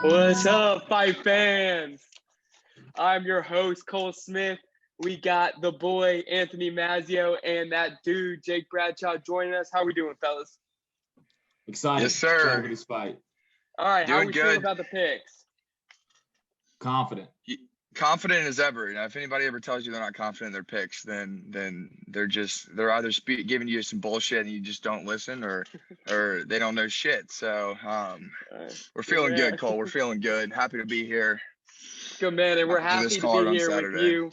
What's up, fight fans? I'm your host, Cole Smith. We got the boy, Anthony Mazzio, and that dude, Jake Bradshaw, joining us. How are we doing, fellas? Excited. Yes, sir. Excited for this fight. All right, how are Doing we good. feeling about the picks? Confident. Confident as ever. Now, if anybody ever tells you they're not confident in their picks, then they're either giving you some bullshit and you just don't listen, or they don't know shit. So we're feeling good, Cole. We're feeling good. Happy to be here. Good, man, and we're After happy this to card be on here with Saturday. you,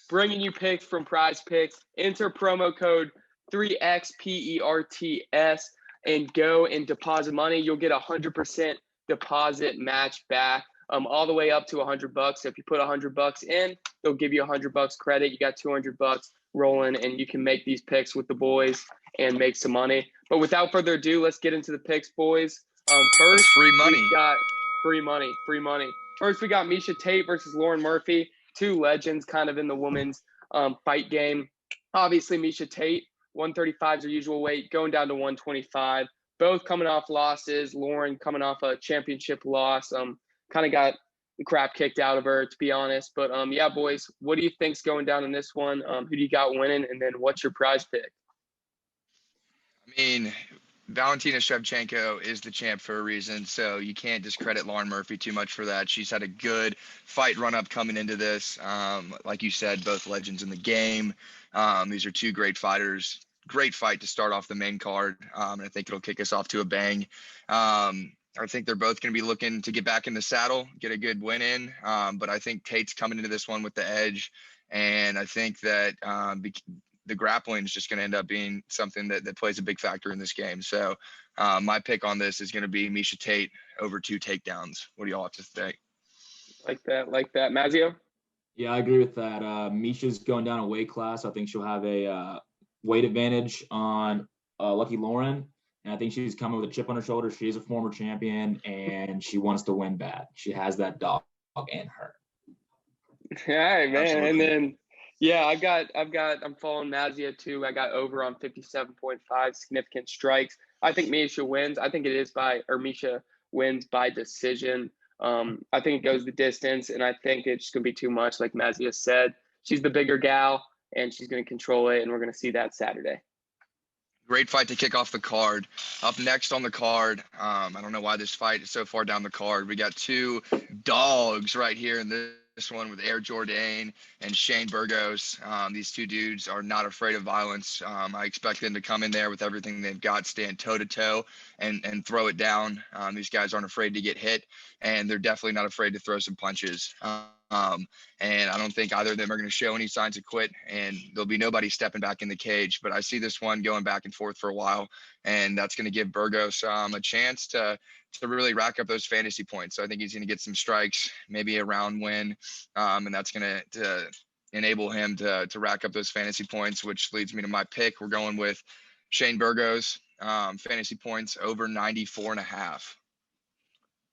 bringing you picks from PrizePicks. Enter promo code 3XPERTS and go and deposit money. You'll get 100% deposit match back, all the way up to $100. So if you put $100 in, they'll give you $100 credit. You got $200 rolling, and you can make these picks with the boys and make some money. But without further ado, let's get into the picks, boys. First, free money. We got free money. First, we got Miesha Tate versus Lauren Murphy, two legends kind of in the women's fight game. Obviously, Miesha Tate, 135 is her usual weight, going down to 125. Both coming off losses. Lauren coming off a championship loss. Kind of got the crap kicked out of her, to be honest. But, yeah, boys, what do you think's going down in this one? Who do you got winning? And then what's your prize pick? I mean, Valentina Shevchenko is the champ for a reason, so you can't discredit Lauren Murphy too much for that. She's had a good fight run-up coming into this. Like you said, both legends in the game. These are two great fighters. Great fight to start off the main card, and I think it'll kick us off to a bang. I think they're both going to be looking to get back in the saddle, get a good win in, but I think Tate's coming into this one with the edge, and I think that the grappling is just going to end up being something that plays a big factor in this game. So my pick on this is going to be Miesha Tate over 2 takedowns. What do y'all have to say? Like that. Mazzio? Yeah, I agree with that. Miesha's going down a weight class. I think she'll have a weight advantage on Lucky Lauren. And I think she's coming with a chip on her shoulder. She's a former champion, and she wants to win bad. She has that dog in her. All right, man. Absolutely. And then, yeah, I'm following Mazzio too. I got over on 57.5 significant strikes. I think Miesha wins. I think Miesha wins by decision. I think it goes the distance, and I think it's just going to be too much. Like Mazzio said, she's the bigger gal, and she's going to control it, and we're going to see that Saturday. Great fight to kick off the card. Up next on the card, I don't know why this fight is so far down the card. We got two dogs right here in this one with Air Jordan and Shane Burgos. These two dudes are not afraid of violence. I expect them to come in there with everything they've got, stand toe-to-toe and throw it down. These guys aren't afraid to get hit, and they're definitely not afraid to throw some punches. And I don't think either of them are going to show any signs of quit, and there'll be nobody stepping back in the cage. But I see this one going back and forth for a while, and that's going to give Burgos a chance to really rack up those fantasy points. So I think he's going to get some strikes, maybe a round win, and that's going to enable him to rack up those fantasy points, which leads me to my pick. We're going with Shane Burgos, fantasy points over 94.5.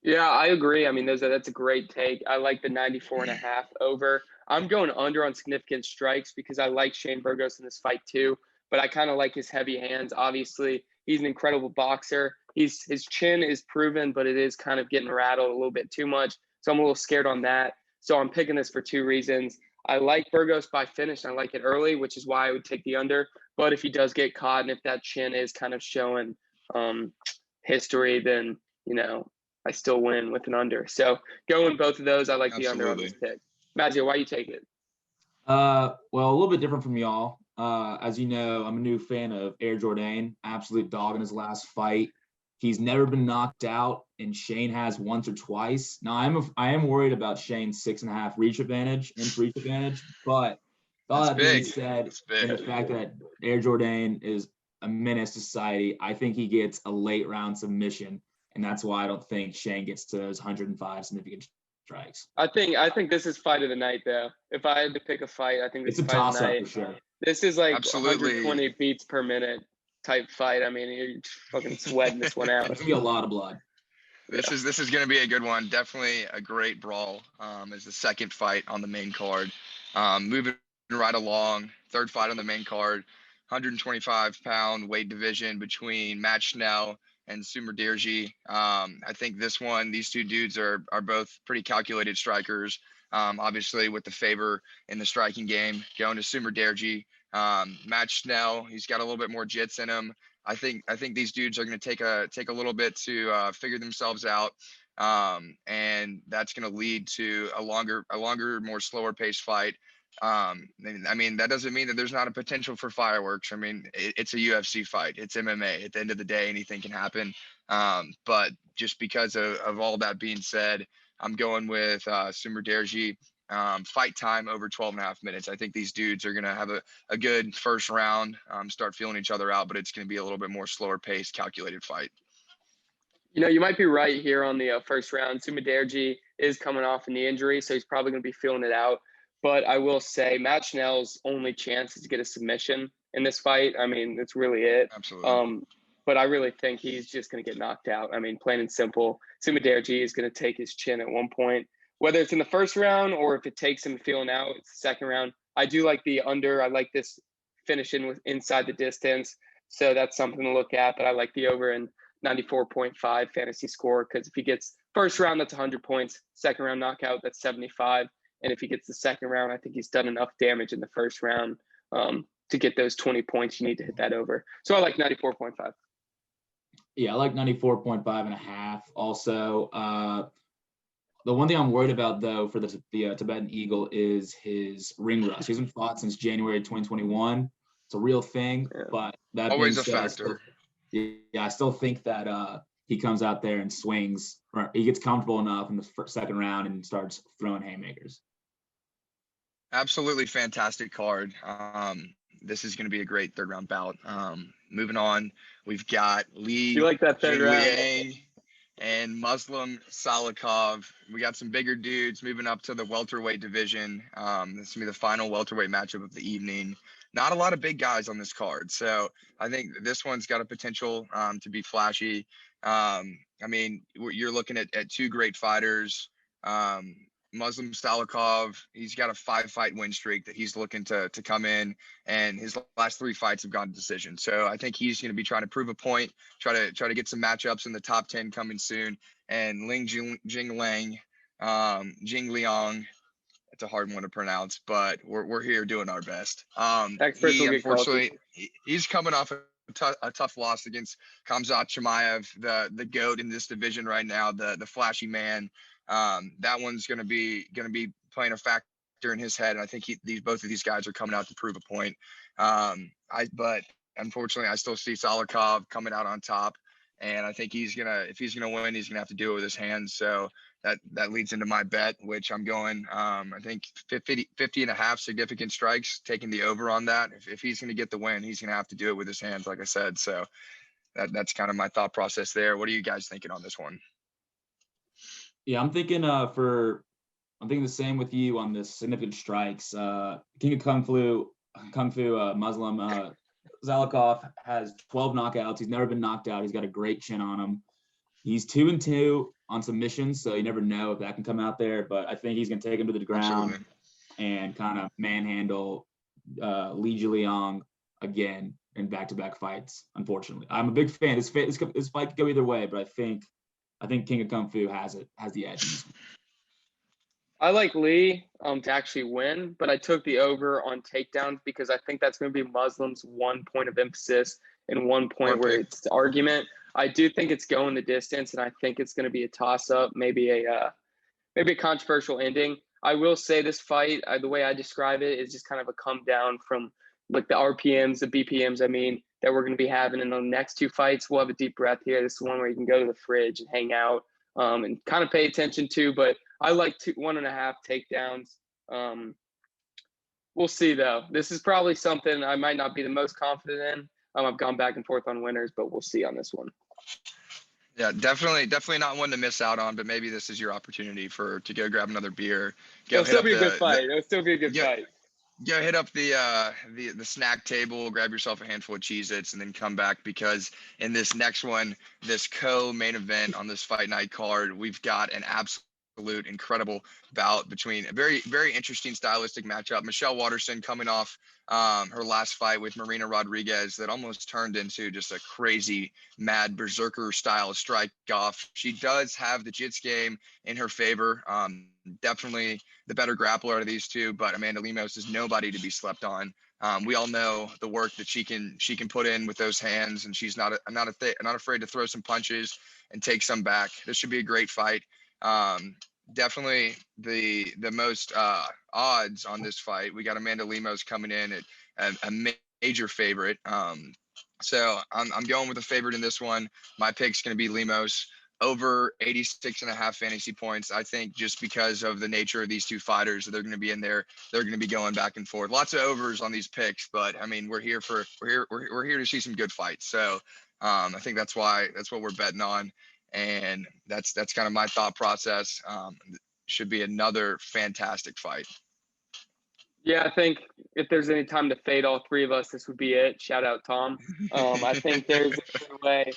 Yeah, I agree. I mean, that's a great take. I like the 94.5 over. I'm going under on significant strikes because I like Shane Burgos in this fight too, but I kind of like his heavy hands. Obviously, he's an incredible boxer. His chin is proven, but it is kind of getting rattled a little bit too much. So I'm a little scared on that. So I'm picking this for 2 reasons. I like Burgos by finish, and I like it early, which is why I would take the under. But if he does get caught and if that chin is kind of showing history, then, I still win with an under. So going both of those, I like Absolutely. The under on this pick. Mazzio, why you take it? Well, a little bit different from y'all. As you know, I'm a new fan of Air Jordan, absolute dog in his last fight. He's never been knocked out, and Shane has once or twice. Now, I am worried about Shane's 6.5 reach advantage, but all that being said, and the fact that Air Jordan is a menace to society, I think he gets a late round submission. And that's why I don't think Shane gets to those 105 significant strikes. I think this is fight of the night, though. If I had to pick a fight, I think this is fight of the night. It's a toss-up for sure. This is like Absolutely. 120 beats per minute type fight. I mean, you're fucking sweating this one out. It's going to be a lot of blood. This is going to be a good one. Definitely a great brawl. As the second fight on the main card. Moving right along, third fight on the main card, 125-pound weight division between Matt Schnell and Sumer Dirji. I think these two dudes are both pretty calculated strikers. Obviously with the favor in the striking game, going to Sumer Dirji. Matt Schnell, he's got a little bit more jits in him. I think these dudes are going to take a little bit to figure themselves out. And that's going to lead to a longer, more slower paced fight. I mean, that doesn't mean that there's not a potential for fireworks. I mean, it's a UFC fight. It's MMA. At the end of the day, anything can happen. But just because of all that being said, I'm going with Sumer Dirji. Fight time over 12.5 minutes. I think these dudes are going to have a good first round, start feeling each other out, but it's going to be a little bit more slower paced, calculated fight. You might be right here on the first round. Sumer Dirji is coming off a knee injury, so he's probably going to be feeling it out. But I will say Matt Schnell's only chance is to get a submission in this fight. I mean, that's really it. Absolutely. But I really think he's just going to get knocked out. I mean, plain and simple, Sumer Dirji is going to take his chin at one point. Whether it's in the first round or if it takes him feeling out, it's the second round. I do like the under. I like this finishing with inside the distance. So that's something to look at. But I like the over and 94.5 fantasy score, because if he gets first round, that's 100 points. Second round knockout, that's 75. And if he gets the second round, I think he's done enough damage in the first round to get those 20 points. You need to hit that over. So I like 94.5. Yeah, I like 94.5.5. Also, the one thing I'm worried about, though, for the Tibetan Eagle is his ring rust. He hasn't fought since January 2021. It's a real thing, but that always being a said, factor. I still think that he comes out there and swings. Or he gets comfortable enough in the second round and starts throwing haymakers. Absolutely fantastic card. This is going to be a great third round bout. Moving on, we've got Lee You like that third round? and Muslim Salikov. We got some bigger dudes moving up to the welterweight division. This is going to be the final welterweight matchup of the evening. Not a lot of big guys on this card, so I think this one's got a potential to be flashy. I mean, you're looking at two great fighters. Muslim Salikov, he's got a 5-fight win streak that he's looking to come in, and his last 3 fights have gone to decision. So I think he's going to be trying to prove a point, try to get some matchups in the top 10 coming soon. And Jing Liang, Jing Liang, it's a hard one to pronounce, but we're here doing our best. Experts will get Unfortunately, he's coming off a tough loss against Khamzat Chimaev, the GOAT in this division right now, the flashy man. That one's going to be playing a factor in his head, and I think both of these guys are coming out to prove a point. But unfortunately, I still see Salikov coming out on top, and I think if he's gonna win, he's gonna have to do it with his hands. So that leads into my bet, which I'm going. I think 50.5 significant strikes, taking the over on that. If he's gonna get the win, he's gonna have to do it with his hands, like I said. So that's kind of my thought process there. What are you guys thinking on this one? Yeah, I'm thinking the same with you on this significant strikes. King of Kung Fu Muslim Salikov has 12 knockouts. He's never been knocked out. He's got a great chin on him. He's 2-2 on submissions, so you never know if that can come out there. But I think he's going to take him to the ground. Absolutely. And kind of manhandle Li Jialiang again in back-to-back fights. Unfortunately, I'm a big fan. This fight could go either way, but I think King of Kung Fu has the edge. I like Lee to actually win, but I took the over on takedowns because I think that's going to be Muslim's one point of emphasis and one point where it's the argument. I do think it's going the distance, and I think it's going to be a toss-up, maybe a controversial ending. I will say this fight, the way I describe it, is just kind of a come down from like the RPMs, the BPMs, that we're going to be having in the next 2 fights. We'll have a deep breath here. This is one where you can go to the fridge and hang out and kind of pay attention to, but I like 1.5 takedowns. We'll see, though. This is probably something I might not be the most confident in. I've gone back and forth on winners, but we'll see on this one. Yeah, definitely not one to miss out on, but maybe this is your opportunity to go grab another beer. It'll still be a good fight. It'll still be a good fight. Go hit up the snack table, grab yourself a handful of Cheez-Its, and then come back, because in this next one, this co-main event on this Fight Night card, we've got an absolute incredible bout between a very, very interesting stylistic matchup. Michelle Waterson coming off her last fight with Marina Rodriguez that almost turned into just a crazy, mad berserker style strike off. She does have the jits game in her favor. Definitely the better grappler out of these two, but Amanda Lemos is nobody to be slept on. We all know the work that she can put in with those hands, and she's not afraid to throw some punches and take some back. This should be a great fight. Definitely the most odds on this fight. We got Amanda Lemos coming in at a major favorite. So I'm going with a favorite in this one. My pick's going to be Lemos over 86.5 fantasy points. I think just because of the nature of these two fighters, they're going to be in there. They're going to be going back and forth. Lots of overs on these picks, but I mean, we're here to see some good fights. So I think that's what we're betting on. And that's kind of my thought process. Should be another fantastic fight. Yeah, I think if there's any time to fade all three of us, this would be it. Shout out Tom. I think there's a good way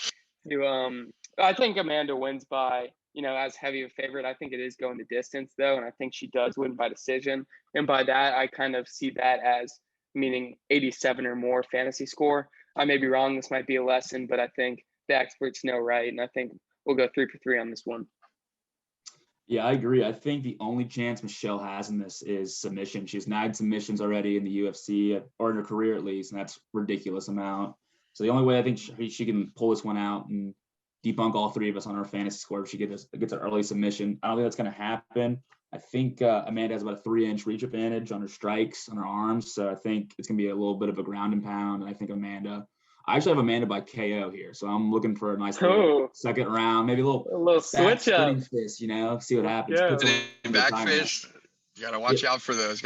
to I think Amanda wins by, as heavy a favorite. I think it is going the distance though, and I think she does win by decision. And by that, I kind of see that as meaning 87 or more fantasy score. I may be wrong. This might be a lesson, but I think the experts know right, and I think we'll go 3 for 3 on this one. Yeah, I agree. I think the only chance Michelle has in this is submission. She's 9 submissions already in the UFC, or in her career at least, and that's a ridiculous amount. So the only way I think she can pull this one out and debunk all three of us on her fantasy score if she gets an early submission. I don't think that's going to happen. I think Amanda has about a 3-inch reach advantage on her strikes, on her arms. So I think it's going to be a little bit of a ground and pound. And I think I actually have Amanda by KO here. So I'm looking for a nice little second round, maybe a little switch up. Fist, see what happens. Yeah. Back fist. You got to watch out for those.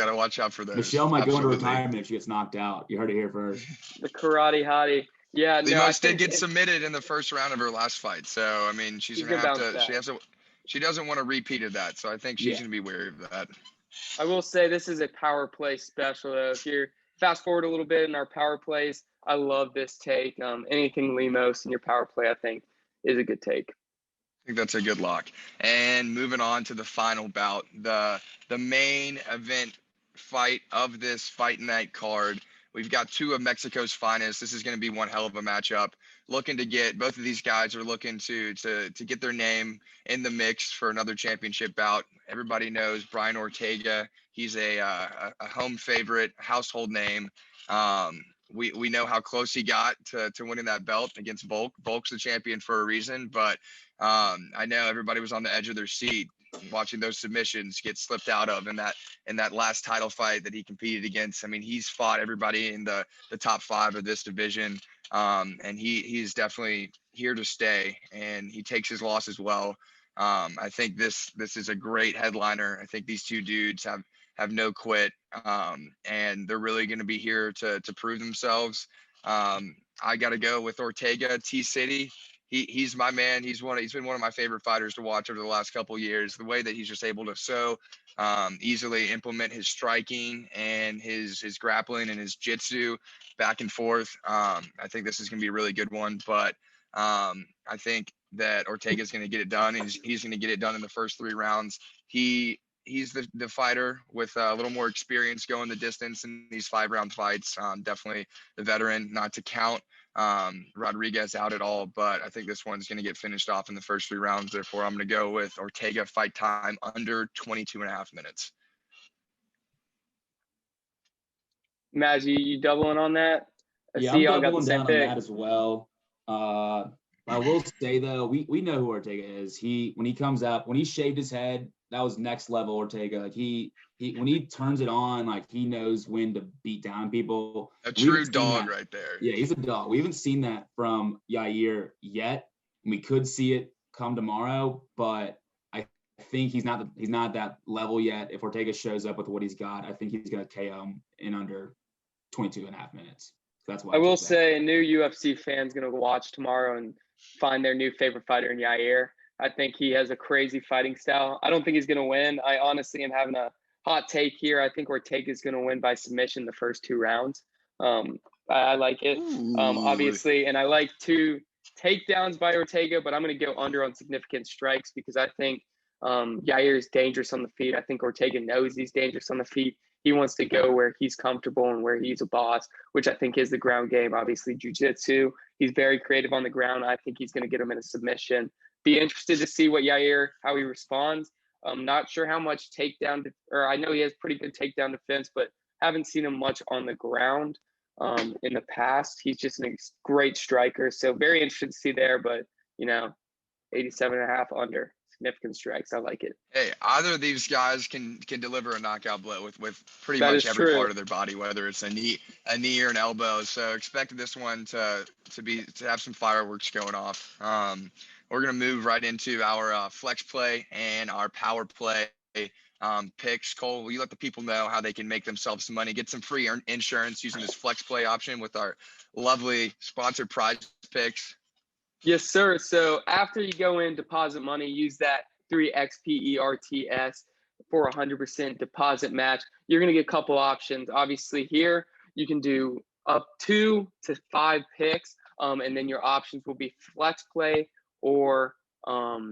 Michelle might go into retirement if she gets knocked out. You heard it here first. The karate hottie. Yeah, Lemos did get submitted in the first round of her last fight. So, I mean, she's going to have to – she doesn't want to repeat of that. So, I think she's going to be wary of that. I will say this is a power play special. If you fast forward a little bit in our power plays, I love this take. Anything Lemos in your power play, I think, is a good take. I think that's a good lock. And moving on to the final bout, the main event fight of this Fight Night card. We've got two of Mexico's finest. This is going to be one hell of a matchup. Both of these guys are looking to get their name in the mix for another championship bout. Everybody knows Brian Ortega. He's a home favorite, household name. We know how close he got to winning that belt against Volk. Volk's the champion for a reason, but I know everybody was on the edge of their seat watching those submissions get slipped out of in that last title fight that he competed against. I mean, he's fought everybody in the top 5 of this division, and he's definitely here to stay, and he takes his loss as well. I think this is a great headliner. I think these two dudes have no quit, and they're really going to be here to prove themselves. I got to go with Ortega, T-City. He's my man. He's been one of my favorite fighters to watch over the last couple of years. The way that he's just able to so easily implement his striking and his grappling and his jiu-jitsu back and forth. I think this is going to be a really good one, but I think that Ortega's going to get it done. And he's going to get it done in the first 3 rounds. He's the fighter with a little more experience going the distance in these 5-round fights. Definitely the veteran, not to count Rodriguez out at all, but I think this one's going to get finished off in the first 3 rounds. Therefore, I'm going to go with Ortega fight time under 22.5 minutes. Maz, you doubling on that? I'm doubling down on that as well. I will say though, we know who Ortega is. When he comes out, when he shaved his head, that was next level Ortega. Like he when he turns it on, like he knows when to beat down people. A true dog right there. Yeah, he's a dog. We haven't seen that from Yair yet. We could see it come tomorrow, but I think he's not that level yet. If Ortega shows up with what he's got, I think he's going to KO him in under 22.5 minutes. That's why I will say a new UFC fan's going to watch tomorrow and find their new favorite fighter in Yair. I think he has a crazy fighting style. I don't think he's going to win. I honestly am having a hot take here. I think Ortega is going to win by submission the first 2 rounds. I like it, obviously. And I like 2 takedowns by Ortega, but I'm going to go under on significant strikes because I think Yair is dangerous on the feet. I think Ortega knows he's dangerous on the feet. He wants to go where he's comfortable and where he's a boss, which I think is the ground game. Obviously, jiu-jitsu. He's very creative on the ground. I think he's going to get him in a submission. Be interested to see what Yair, how he responds. I'm not sure how much takedown, or I know he has pretty good takedown defense, but haven't seen him much on the ground in the past. He's just a great striker. So very interested to see there, but, 87.5 under. Significant strikes. I like it. Hey, either of these guys can deliver a knockout blow with pretty That much is every true. part of their body, whether it's a knee or an elbow. So expect this one to have some fireworks going off. We're gonna move right into our flex play and our power play picks. Cole, will you let the people know how they can make themselves some money, get some free insurance using this flex play option with our lovely sponsor PrizePicks? Yes, sir. So after you go in, deposit money, use that 3XPERTS for 100% deposit match. You're going to get a couple options. Obviously here, you can do up 2 to 5 picks, and then your options will be flex play or power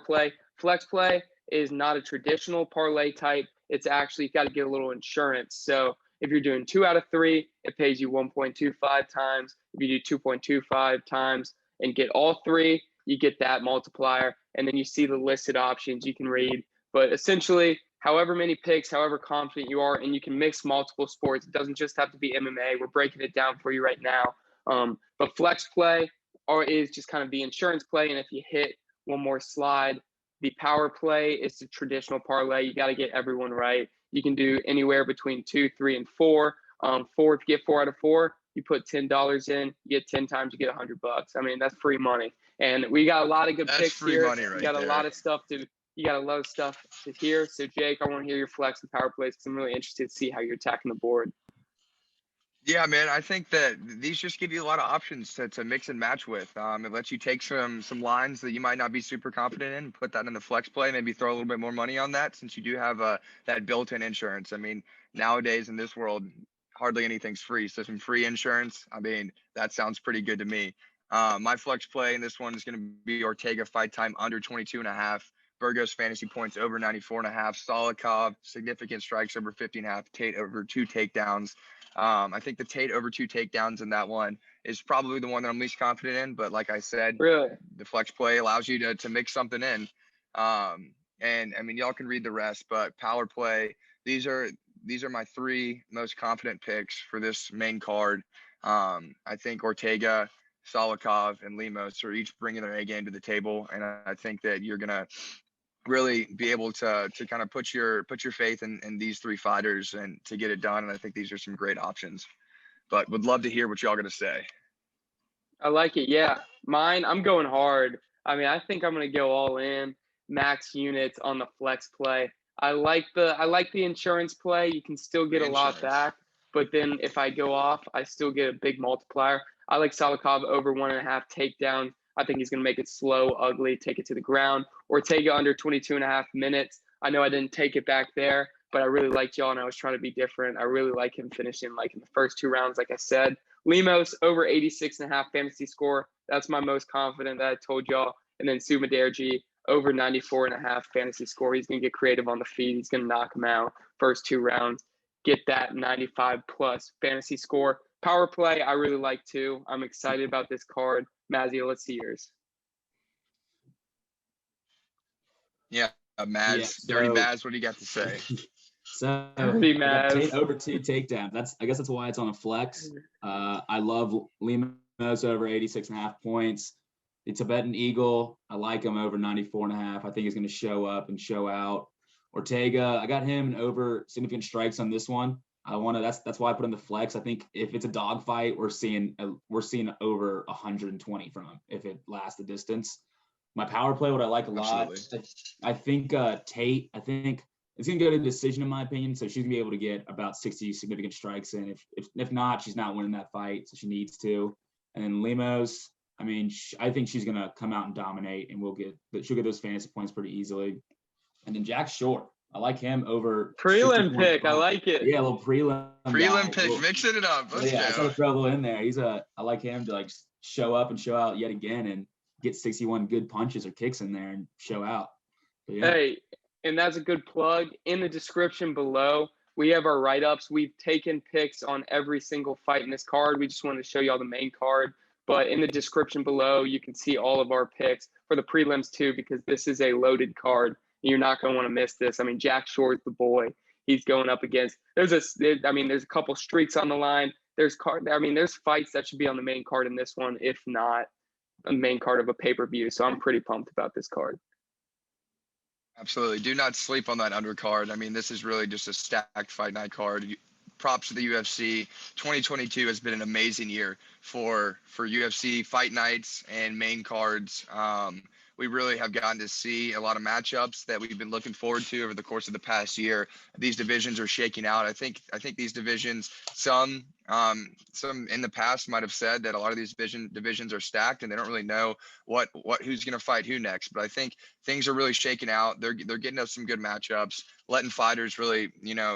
play. Flex play is not a traditional parlay type. It's actually, you got to get a little insurance. So if you're doing 2 out of 3, it pays you 1.25 times. If you do 2.25 times and get all 3, you get that multiplier. And then you see the listed options you can read. But essentially, however many picks, however confident you are, and you can mix multiple sports. It doesn't just have to be MMA. We're breaking it down for you right now. But flex play is just kind of the insurance play. And if you hit one more slide, the power play is the traditional parlay. You got to get everyone right. You can do anywhere between 2, 3, and 4. 4, if you get 4 out of 4, you put $10 in, you get 10 times, you get $100. I mean, that's free money. And we got a lot of good picks free here. money right You got there. a lot of stuff to hear. So Jake, I want to hear your flex and power plays because I'm really interested to see how you're attacking the board. Yeah, man, I think that these just give you a lot of options to mix and match with. It lets you take some lines that you might not be super confident in, put that in the flex play, maybe throw a little bit more money on that since you do have that built-in insurance. I mean, nowadays in this world, hardly anything's free. So some free insurance, I mean, that sounds pretty good to me. My flex play in this one is going to be Ortega fight time under 22.5. Burgos fantasy points over 94.5. Solikov, significant strikes over 50.5. Tate over 2 takedowns. I think the Tate over 2 takedowns in that one is probably the one that I'm least confident in. But like I said, Really, the flex play allows you to mix something in. And I mean, y'all can read the rest, but power play, these are my 3 most confident picks for this main card. I think Ortega, Solikov, and Lemos are each bringing their A game to the table. And I think that you're going to really be able to kind of put your faith in these 3 fighters and to get it done. And I think these are some great options, but would love to hear what y'all going to say. I like it. Yeah, mine, I'm going hard. I mean, I think I'm going to go all in, max units on the flex play. I like the insurance play. You can still get a lot back, but then if I go off, I still get a big multiplier. I like Solikov over 1.5 takedowns. I think he's going to make it slow, ugly, take it to the ground. Ortega under 22.5 minutes. I know I didn't take it back there, but I really liked y'all, and I was trying to be different. I really like him finishing like in the first 2 rounds, like I said. Lemos over 86.5 fantasy score. That's my most confident that I told y'all. And then Sumaderji over 94.5 fantasy score. He's going to get creative on the feet. He's going to knock him out first 2 rounds. Get that 95 plus fantasy score. Power play, I really like too. I'm excited about this card. Mazio, let's see yours. Yeah, Maz, Dirty Maz, what do you got to say? So Dirty Maz. Tate over 2 takedowns. I guess that's why it's on a flex. I love Lemos over 86.5 points. The Tibetan Eagle, I like him over 94.5. I think he's going to show up and show out. Ortega, I got him over significant strikes on this one. That's why I put in the flex. I think if it's a dog fight, we're seeing over 120 from him if it lasts the distance. My power play, what I like a lot. I think Tate, I think it's gonna go to decision in my opinion. So she's gonna be able to get about 60 significant strikes in. If not, she's not winning that fight, so she needs to. And then Lemos, I mean, I think she's gonna come out and dominate, and she'll get those fantasy points pretty easily. And then Jack Short, I like him over prelim pick. I like it. Yeah, a little prelim pick, mixing it up. I saw the trouble in there. I like him to like show up and show out yet again. And get 61 good punches or kicks in there and show out. But yeah. Hey, and that's a good plug. In the description below, we have our write-ups. We've taken picks on every single fight in this card. We just wanted to show you all the main card. But in the description below, you can see all of our picks for the prelims too, because this is a loaded card. You're not going to want to miss this. I mean, Jack Shore's the boy. He's going up against – there's a couple streaks on the line. There's fights that should be on the main card in this one, if not a main card of a pay-per-view. So I'm pretty pumped about this card. Absolutely. Do not sleep on that undercard. I mean, this is really just a stacked fight night card. Props to the UFC. 2022 has been an amazing year for UFC fight nights and main cards. We really have gotten to see a lot of matchups that we've been looking forward to over the course of the past year. These divisions are shaking out. I think these divisions, some in the past might have said that a lot of these divisions are stacked and they don't really know who's going to fight who next. But I think things are really shaking out. They're getting us some good matchups, letting fighters really,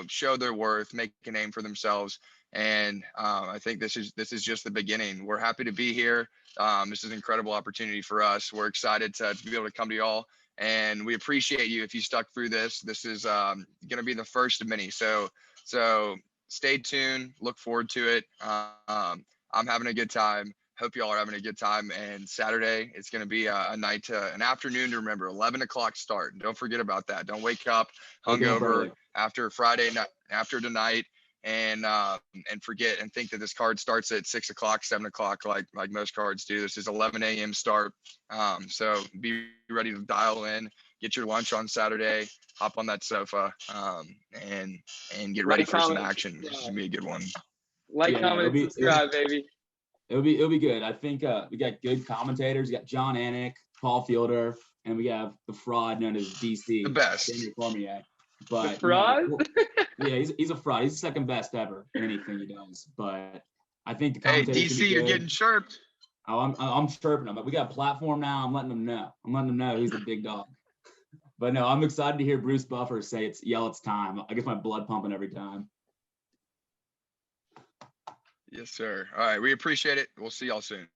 show their worth, make a name for themselves. And I think this is just the beginning. We're happy to be here. This is an incredible opportunity for us. We're excited to be able to come to y'all, and we appreciate you if you stuck through this. This is going to be the first of many. So stay tuned. Look forward to it. I'm having a good time. Hope y'all are having a good time. And Saturday, it's going to be an afternoon to remember. 11 o'clock start. Don't forget about that. Don't wake up hungover after Friday night, after tonight. And forget and think that this card starts at 6 o'clock, 7 o'clock, like most cards do. This is 11 a.m. start. So be ready to dial in, get your lunch on Saturday, hop on that sofa, and get ready for some action. This is gonna be a good one. Comment, and subscribe, baby. It'll be good. I think we got good commentators. We got John Anik, Paul Fielder, and we have the fraud known as DC. The best. Daniel Cormier. But the fraud? Yeah, he's a fraud. He's the second best ever in anything he does. But I think the hey, commentators DC, you're getting chirped. Oh, I'm chirping him. But we got a platform now. I'm letting them know he's the big dog. But no, I'm excited to hear Bruce Buffer say it's time. I get my blood pumping every time. Yes, sir. All right, we appreciate it. We'll see y'all soon.